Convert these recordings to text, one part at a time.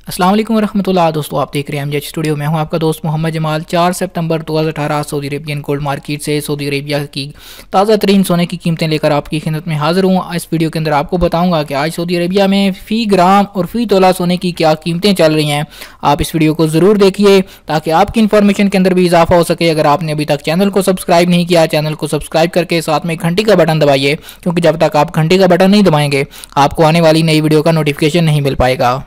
अस्सलाम वालेकुम रहमतुल्लाह। दोस्तों आप देख रहे हैं एमजेड स्टूडियो। मैं हूं आपका दोस्त मोहम्मद जमाल। 4 सितंबर 2018 सऊदी अरेबियन गोल्ड मार्केट से सऊदी अरेबिया की ताज़ा तरीन सोने की कीमतें लेकर आपकी खिदमत में हाजिर हूं। इस वीडियो के अंदर आपको बताऊंगा कि आज सऊदी अरेबिया में फ़ी ग्राम और फ़ी तोला सोने की क्या कीमतें चल रही हैं। आप इस वीडियो को ज़रूर देखिए ताकि आपकी इन्फॉर्मेशन के अंदर भी इजाफा हो सके। अगर आपने अभी तक चैनल को सब्सक्राइब नहीं किया, चैनल को सब्सक्राइब करके साथ में घंटी का बटन दबाइए, क्योंकि जब तक आप घंटी का बटन नहीं दबाएंगे आपको आने वाली नई वीडियो का नोटिफिकेशन नहीं मिल पाएगा।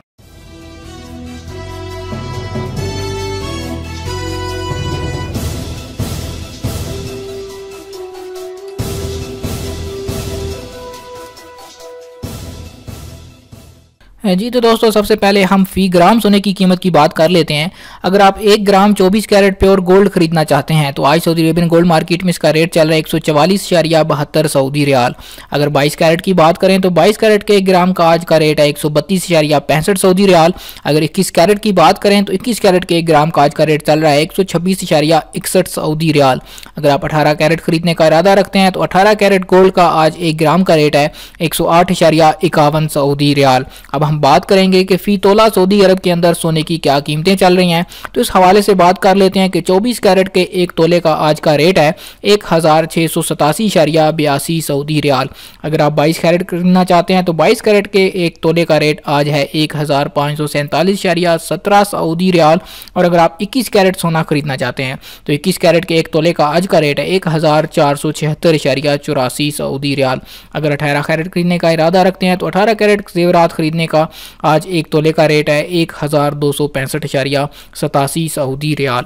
जी तो दोस्तों सबसे पहले हम फ़ी ग्राम सोने की कीमत की बात कर लेते हैं। अगर आप 1 ग्राम 24 कैरेट प्योर गोल्ड खरीदना चाहते हैं तो आज सऊदी अरेबियन गोल्ड मार्केट में इसका रेट चल रहा है 144.72 सऊदी रियाल। अगर 22 कैरेट की बात करें तो 22 कैरेट के 1 ग्राम का आज का रेट है 132.65 सऊदी रियाल। अगर 21 कैरेट की बात करें तो 21 कैरेट के 1 ग्राम का आज का रेट चल रहा है 126.61 सऊदी रियाल। अगर आप 18 कैरेट खरीदने का इरादा रखते हैं तो 18 कैरेट गोल्ड का आज 1 ग्राम का रेट है 108.51 सऊदी रियाल। अब हम बात करेंगे कि फ़ी तोला सऊदी अरब के अंदर सोने की क्या कीमतें चल रही हैं, तो इस हवाले से बात कर लेते हैं कि 24 कैरेट के 1 तोले का आज का रेट है 1687.82 सऊदी रियाल। अगर आप 22 कैरेट खरीदना चाहते हैं तो 22 कैरेट के 1 तोले का रेट आज है 1547.17 सऊदी रियाल। और अगर आप 21 कैरेट सोना खरीदना चाहते हैं तो 21 कैरेट के 1 तोले का आज का रेट है 1476.84 सऊदी रियाल। अगर 18 कैरेट खरीदने का इरादा रखते हैं तो 18 कैरेट जेवरात खरीदने का आज 1 तोले का रेट है 1265.87 सऊदी रियाल।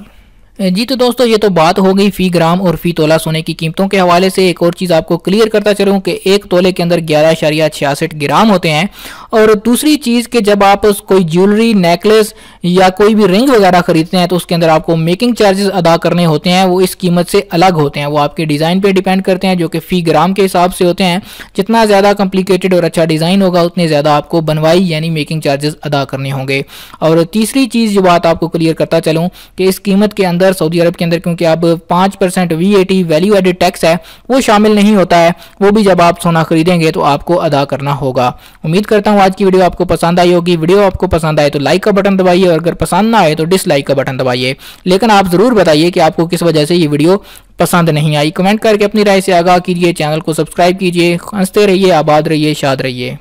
जी तो दोस्तों ये तो बात हो गई फ़ी ग्राम और फ़ी तोला सोने की कीमतों के हवाले से। एक और चीज़ आपको क्लियर करता चलूँ कि 1 तोले के अंदर 11.66 ग्राम होते हैं। और दूसरी चीज़ कि जब आप कोई ज्वेलरी, नेकलेस या कोई भी रिंग वगैरह खरीदते हैं तो उसके अंदर आपको मेकिंग चार्जेस अदा करने होते हैं, वो इस कीमत से अलग होते हैं। वो आपके डिज़ाइन पर डिपेंड करते हैं, जो कि फ़ी ग्राम के हिसाब से होते हैं। जितना ज़्यादा कॉम्प्लिकेटेड और अच्छा डिज़ाइन होगा उतने ज़्यादा आपको बनवाई यानी मेकिंग चार्जेस अदा करने होंगे। और तीसरी चीज़ जो बात आपको क्लियर करता चलूँ कि इस कीमत के अंदर सऊदी अरब के अंदर क्योंकि अब 5% VAT वैल्यू एडेड टैक्स है वो शामिल नहीं होता है, वो भी जब आप सोना खरीदेंगे तो आपको अदा करना होगा। उम्मीद करता हूँ आज की वीडियो आपको पसंद आई होगी। वीडियो आपको पसंद आए तो लाइक का बटन दबाइए और अगर पसंद ना आए तो डिसलाइक का बटन दबाइए। लेकिन आप जरूर बताइए कि आपको किस वजह से ये वीडियो पसंद नहीं आई। कमेंट करके अपनी राय से आगाह कीजिए। चैनल को सब्सक्राइब कीजिए। हंसते रहिए, आबाद रहिए, शाद रहिए।